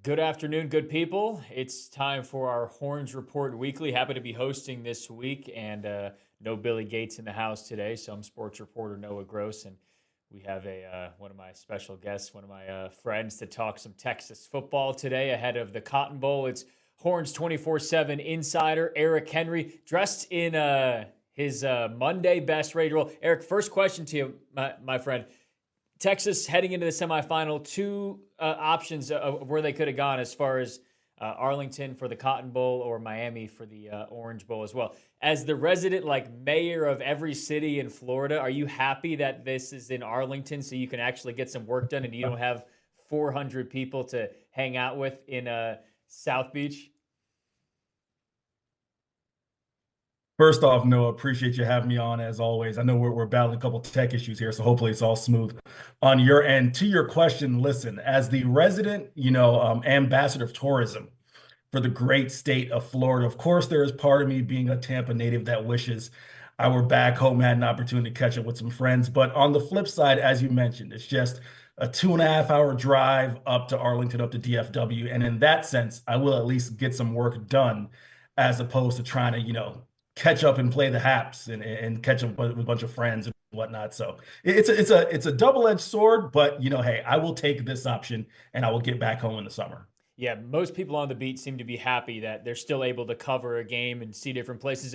Good afternoon, good people. It's time for our Horns Report Weekly. Happy to be hosting this week, and no Billy Gates in the house today. So I'm sports reporter Noah Gross, and we have one of my special guests, one of my friends, to talk some Texas football today ahead of the Cotton Bowl. It's Horns 24/7 insider Eric Henry, dressed in his Monday best ready to roll. Eric, first question to you, my friend. Texas heading into the semifinal, two options of where they could have gone as far as Arlington for the Cotton Bowl or Miami for the Orange Bowl as well. As the resident mayor of every city in Florida, are you happy that this is in Arlington so you can actually get some work done and you don't have 400 people to hang out with in South Beach? First off, Noah, appreciate you having me on as always. I know we're battling a couple tech issues here, so hopefully it's all smooth on your end. To your question, listen, as the resident, ambassador of tourism for the great state of Florida, of course, there is part of me being a Tampa native that wishes I were back home, had an opportunity to catch up with some friends. But on the flip side, as you mentioned, it's just a 2.5 hour drive up to Arlington, up to DFW. And in that sense, I will at least get some work done as opposed to trying to, catch up and play the Haps and catch up with a bunch of friends and whatnot. So it's a double-edged sword, but hey, I will take this option and I will get back home in the summer. Yeah, most people on the beat seem to be happy that they're still able to cover a game and see different places.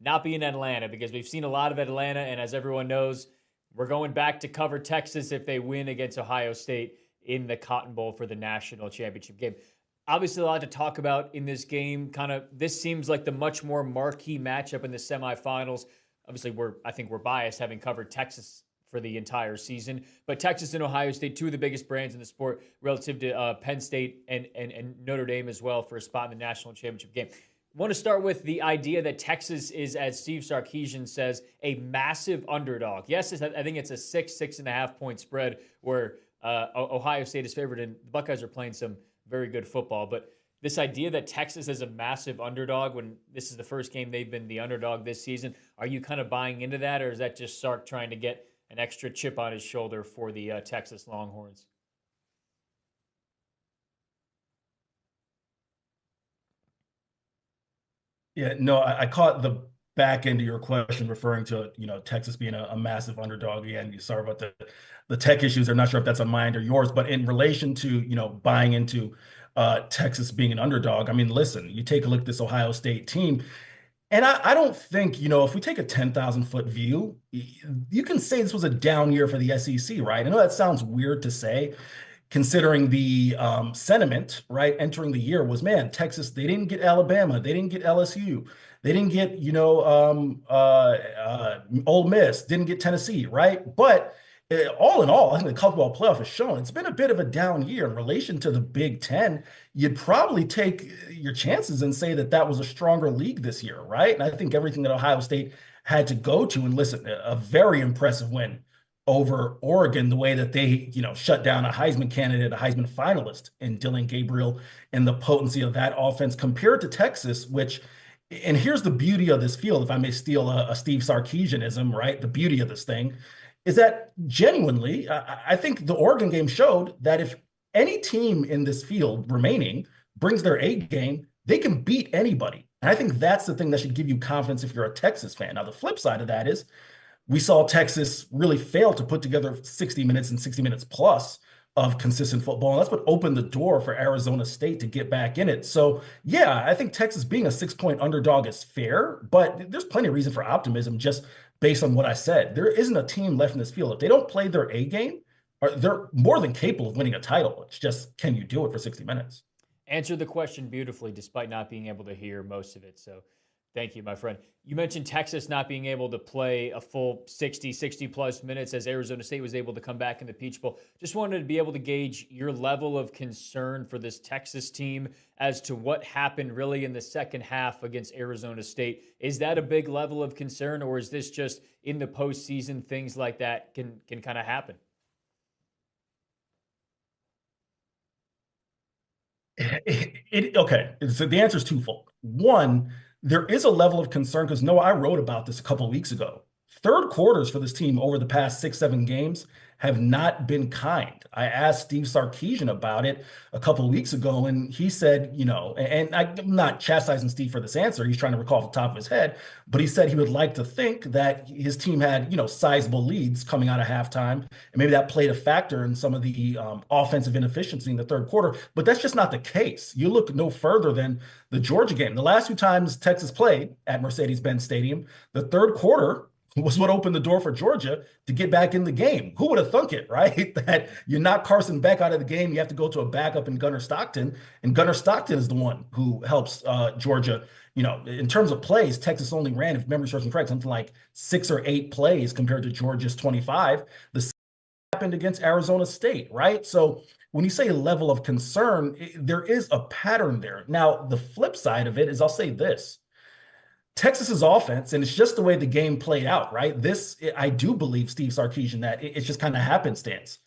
Not be in Atlanta, because we've seen a lot of Atlanta, and as everyone knows, we're going back to cover Texas if they win against Ohio State in the Cotton Bowl for the national championship game. Obviously, a lot to talk about in this game. This seems like the much more marquee matchup in the semifinals. Obviously, I think we're biased having covered Texas for the entire season, but Texas and Ohio State, two of the biggest brands in the sport, relative to Penn State and Notre Dame as well, for a spot in the national championship game. I want to start with the idea that Texas is, as Steve Sarkisian says, a massive underdog. Yes, I think it's a 6.5 point spread where Ohio State is favored, and the Buckeyes are playing some very good football. But this idea that Texas is a massive underdog when this is the first game they've been the underdog this season, are you kind of buying into that, or is that just Sark trying to get an extra chip on his shoulder for the Texas Longhorns? Yeah, no, I caught the back end of your question referring to, Texas being a massive underdog. Again, sorry about the tech issues. I'm not sure if that's on mine or yours, but in relation to, buying into Texas being an underdog, I mean, listen, you take a look at this Ohio State team, and I don't think, if we take a 10,000-foot view, you can say this was a down year for the SEC, right? I know that sounds weird to say, considering the sentiment, right, entering the year was, man, Texas, they didn't get Alabama, they didn't get LSU, they didn't get, Ole Miss, didn't get Tennessee, right? But all in all, I think the college football playoff has shown it's been a bit of a down year in relation to the Big Ten. You'd probably take your chances and say that that was a stronger league this year, right? And I think everything that Ohio State had to go to, and listen, a very impressive win over Oregon, the way that they, shut down a Heisman candidate, a Heisman finalist in Dylan Gabriel, and the potency of that offense compared to Texas, which, and here's the beauty of this field, if I may steal a Steve Sarkisianism, right? The beauty of this thing is that genuinely, I think the Oregon game showed that if any team in this field remaining brings their A game, they can beat anybody. And I think that's the thing that should give you confidence if you're a Texas fan. Now, the flip side of that is we saw Texas really fail to put together 60 minutes and 60 minutes plus of consistent football. And that's what opened the door for Arizona State to get back in it. So, yeah, I think Texas being a 6 point underdog is fair, but there's plenty of reason for optimism just based on what I said. There isn't a team left in this field. If they don't play their A game, they're more than capable of winning a title. It's just, can you do it for 60 minutes? Answered the question beautifully despite not being able to hear most of it. So thank you, my friend. You mentioned Texas not being able to play a full 60 plus minutes as Arizona State was able to come back in the Peach Bowl. Just wanted to be able to gauge your level of concern for this Texas team as to what happened really in the second half against Arizona State. Is that a big level of concern, or is this just in the postseason, things like that can kind of happen? Okay, so the answer is twofold. One, there is a level of concern because, Noah, I wrote about this a couple of weeks ago. third quarters for this team over the past 6, 7 games have not been kind. I asked Steve Sarkisian about it a couple of weeks ago, and he said, and I'm not chastising Steve for this answer. He's trying to recall off the top of his head, but he said he would like to think that his team had, sizable leads coming out of halftime, and maybe that played a factor in some of the offensive inefficiency in the third quarter. But that's just not the case. You look no further than the Georgia game. The last 2 times Texas played at Mercedes-Benz Stadium, the third quarter was what opened the door for Georgia to get back in the game. Who would have thunk it, right? That you knock Carson Beck out of the game, you have to go to a backup in Gunnar Stockton, and Gunnar Stockton is the one who helps Georgia. In terms of plays, Texas only ran, if memory serves me correct, something like 6 or 8 plays compared to Georgia's 25. The same happened against Arizona State, right? So when you say level of concern, there is a pattern there. Now, the flip side of it is, I'll say this. Texas's offense, and it's just the way the game played out, right? I do believe, Steve Sarkisian, that it's just kind of happenstance.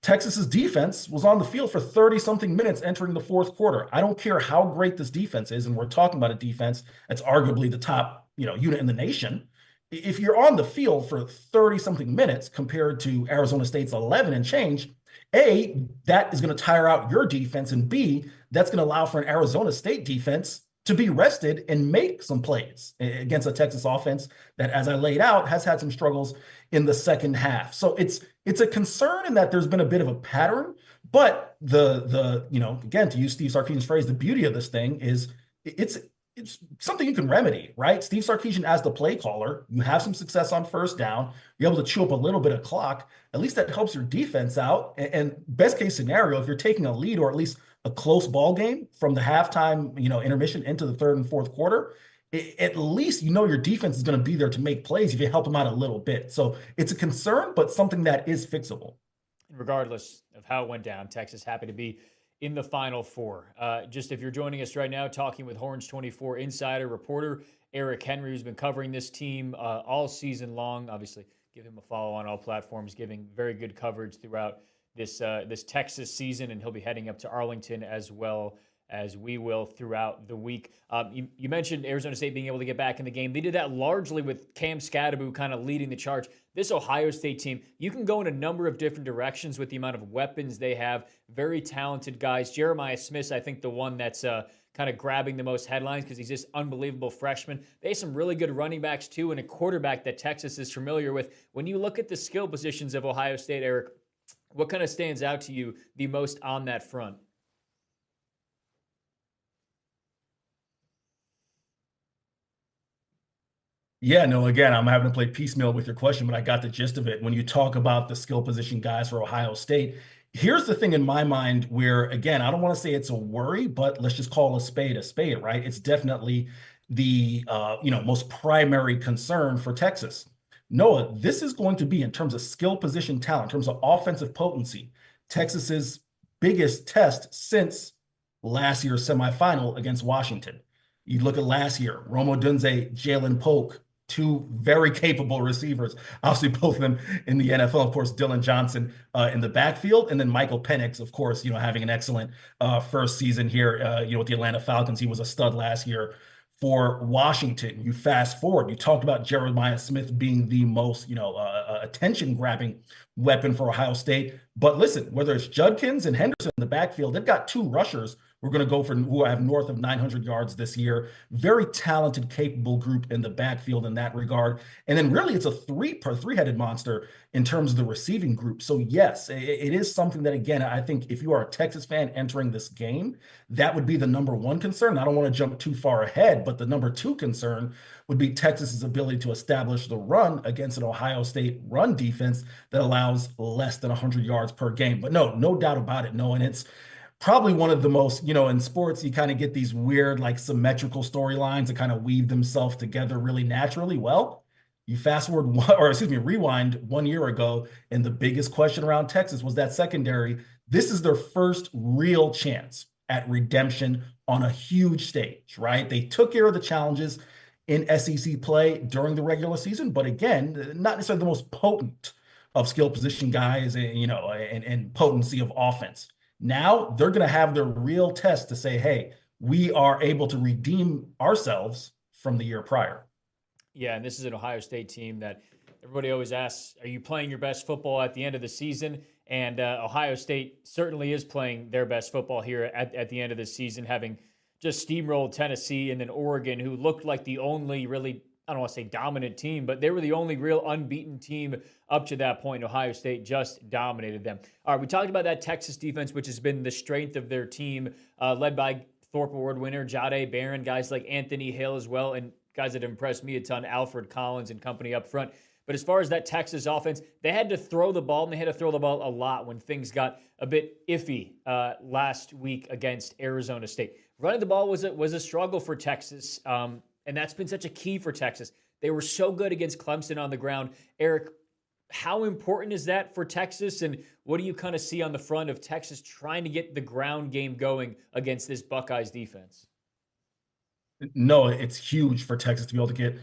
Texas's defense was on the field for 30-something minutes entering the fourth quarter. I don't care how great this defense is, and we're talking about a defense that's arguably the top, unit in the nation. If you're on the field for 30-something minutes compared to Arizona State's 11 and change, A, that is going to tire out your defense, and B, that's going to allow for an Arizona State defense to be rested and make some plays against a Texas offense that, as I laid out, has had some struggles in the second half. So it's a concern in that there's been a bit of a pattern, but again, to use Steve Sarkisian's phrase, the beauty of this thing is it's something you can remedy, right? Steve Sarkisian, as the play caller, you have some success on first down, you're able to chew up a little bit of clock. At least that helps your defense out. And best case scenario, if you're taking a lead or at least a close ball game from the halftime, intermission into the third and fourth quarter, at least your defense is going to be there to make plays if you help them out a little bit. So it's a concern, but something that is fixable. Regardless of how it went down, Texas happy to be in the Final Four. Just if you're joining us right now, talking with Horns 24 insider reporter Eric Henry, who's been covering this team all season long. Obviously, give him a follow on all platforms, giving very good coverage throughout this Texas season, and he'll be heading up to Arlington as well as we will throughout the week. You mentioned Arizona State being able to get back in the game. They did that largely with Cam Scadaboo kind of leading the charge. This Ohio State team, you can go in a number of different directions with the amount of weapons they have. Very talented guys. Jeremiah Smith's, I think, the one that's kind of grabbing the most headlines because he's just unbelievable freshman. They have some really good running backs, too, and a quarterback that Texas is familiar with. When you look at the skill positions of Ohio State, Eric, what kind of stands out to you the most on that front? Yeah, no, again, I'm having to play piecemeal with your question, but I got the gist of it. When you talk about the skill position guys for Ohio State, here's the thing in my mind where, again, I don't want to say it's a worry, but let's just call a spade, right? It's definitely the most primary concern for Texas. Noah, this is going to be, in terms of skill position talent, in terms of offensive potency, Texas's biggest test since last year's semifinal against Washington. You look at last year, Rome Odunze, Jalen Polk, 2 very capable receivers, obviously both of them in the NFL. Of course, Dylan Johnson in the backfield, and then Michael Penix, of course, having an excellent first season here, with the Atlanta Falcons. He was a stud last year for Washington. You fast forward, you talked about Jeremiah Smith being the most, attention-grabbing weapon for Ohio State. But listen, whether it's Judkins and Henderson in the backfield, they've got 2 rushers we're going to go for who have north of 900 yards this year. Very talented, capable group in the backfield in that regard. And then really it's a three-headed monster in terms of the receiving group. So yes, it is something that, again, I think if you are a Texas fan entering this game, that would be the number one concern. I don't want to jump too far ahead, but the number 2 concern would be Texas's ability to establish the run against an Ohio State run defense that allows less than 100 yards per game. But no doubt about it. No, and it's probably one of the most, in sports, you kind of get these weird, like symmetrical storylines that kind of weave themselves together really naturally. Well, you rewind 1 year ago, and the biggest question around Texas was that secondary. This is their first real chance at redemption on a huge stage, right? They took care of the challenges in SEC play during the regular season, but again, not necessarily the most potent of skill position guys, and potency of offense. Now they're going to have their real test to say, hey, we are able to redeem ourselves from the year prior. Yeah, and this is an Ohio State team that everybody always asks, are you playing your best football at the end of the season? And Ohio State certainly is playing their best football here at the end of the season, having just steamrolled Tennessee and then Oregon, who looked like the only really, I don't want to say dominant team, but they were the only real unbeaten team up to that point. Ohio State just dominated them. All right, we talked about that Texas defense, which has been the strength of their team, led by Thorpe Award winner Jahdae Barron, guys like Anthony Hill as well, and guys that impressed me a ton, Alfred Collins and company up front. But as far as that Texas offense, they had to throw the ball, and they had to throw the ball a lot when things got a bit iffy last week against Arizona State. Running the ball was a struggle for Texas, and that's been such a key for Texas. They were so good against Clemson on the ground. Eric, how important is that for Texas, and what do you kind of see on the front of Texas trying to get the ground game going against this Buckeyes defense? No, it's huge for Texas to be able to get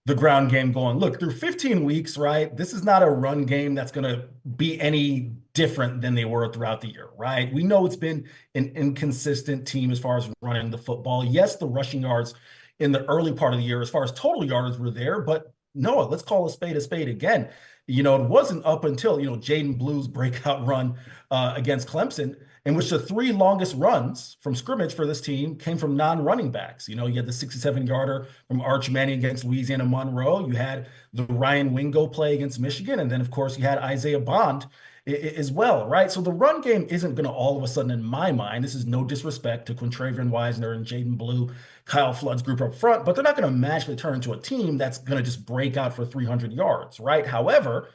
the ground game going. Look, through 15 weeks, right? This is not a run game that's going to be any different than they were throughout the year, right? We know it's been an inconsistent team as far as running the football. Yes, the rushing yards in the early part of the year, as far as total yards, were there, but Noah, let's call a spade again. It wasn't up until, Jaden Blue's breakout run against Clemson, in which the three longest runs from scrimmage for this team came from non-running backs. You had the 67-yarder from Arch Manning against Louisiana Monroe. You had the Ryan Wingo play against Michigan. And then, of course, you had Isaiah Bond as well, right? So the run game isn't going to all of a sudden, in my mind, this is no disrespect to Quintravian Wisner and Jaden Blue, Kyle Flood's group up front, but they're not going to magically turn into a team that's going to just break out for 300 yards, right? However,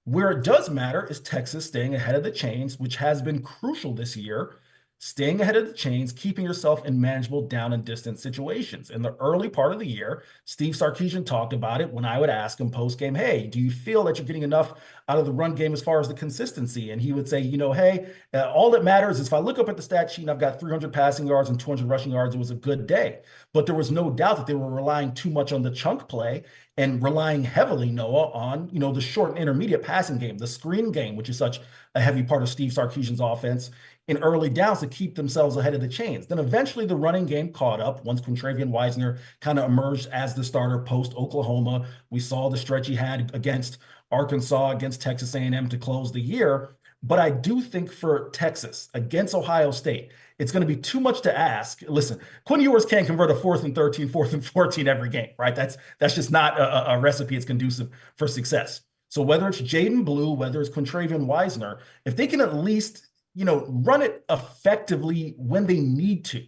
where it does matter is Texas staying ahead of the chains, which has been crucial this year. Staying ahead of the chains, keeping yourself in manageable down and distance situations. In the early part of the year, Steve Sarkisian talked about it when I would ask him post-game, hey, do you feel that you're getting enough out of the run game as far as the consistency? And he would say, hey, all that matters is if I look up at the stat sheet and I've got 300 passing yards and 200 rushing yards, it was a good day. But there was no doubt that they were relying too much on the chunk play and relying heavily, Noah, on, the short and intermediate passing game, the screen game, which is such a heavy part of Steve Sarkisian's offense in early downs to keep themselves ahead of the chains. Then eventually the running game caught up once Quintravian Wisner kind of emerged as the starter post-Oklahoma. We saw the stretch he had against Arkansas, against Texas A&M to close the year. But I do think for Texas against Ohio State, it's going to be too much to ask. Listen, Quinn Ewers can't convert a 4th and 13, 4th and 14 every game, right? That's just not a recipe that's conducive for success. So whether it's Jaden Blue, whether it's Quintravian Wisner, if they can at least run it effectively when they need to,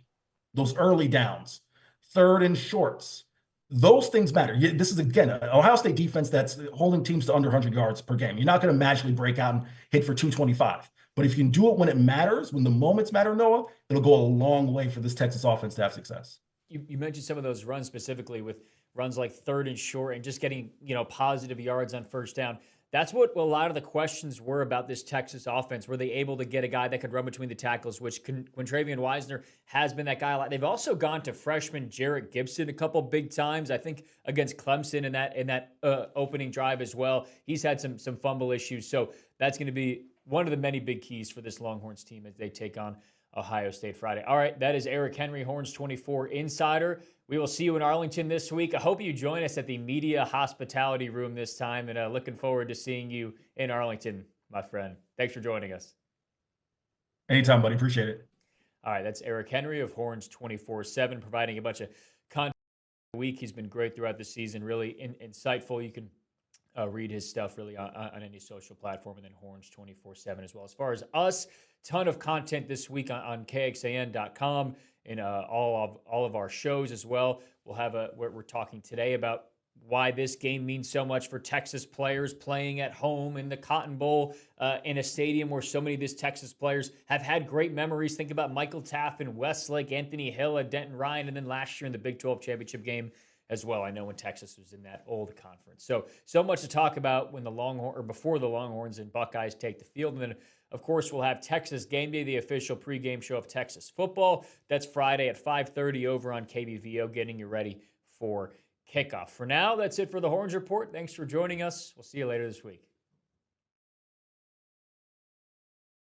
those early downs, third and shorts, those things matter. This is, again, an Ohio State defense that's holding teams to under 100 yards per game. You're not going to magically break out and hit for 225. But if you can do it when it matters, when the moments matter, Noah, it'll go a long way for this Texas offense to have success. You mentioned some of those runs specifically with runs like third and short and just getting, positive yards on first down. That's what a lot of the questions were about this Texas offense. Were they able to get a guy that could run between the tackles, which Quintravian Wisner has been that guy a lot. They've also gone to freshman Jarrett Gibson a couple big times, I think against Clemson in that opening drive as well. He's had some fumble issues. So that's going to be one of the many big keys for this Longhorns team as they take on Ohio State Friday. All right, that is Eric Henry, Horns 24 Insider. We will see you in Arlington this week. I hope you join us at the Media Hospitality Room this time, and looking forward to seeing you in Arlington, my friend. Thanks for joining us. Anytime, buddy. Appreciate it. All right, that's Eric Henry of Horns 24/7, providing a bunch of content a week. He's been great throughout the season, really insightful. You can read his stuff really on any social platform, and then Horns 24/7 as well. As far as us, ton of content this week on KXAN.com and all of our shows as well. We'll have we're talking today about why this game means so much for Texas players playing at home in the Cotton Bowl in a stadium where so many of these Texas players have had great memories. Think about Michael Taft and Westlake, Anthony Hill and Denton Ryan, and then last year in the Big 12 championship game as well. I know when Texas was in that old conference. So much to talk about when before the Longhorns and Buckeyes take the field. And then, of course, we'll have Texas Game Day, the official pregame show of Texas football. That's Friday at 5:30 over on KBVO, getting you ready for kickoff. For now, that's it for the Horns Report. Thanks for joining us. We'll see you later this week.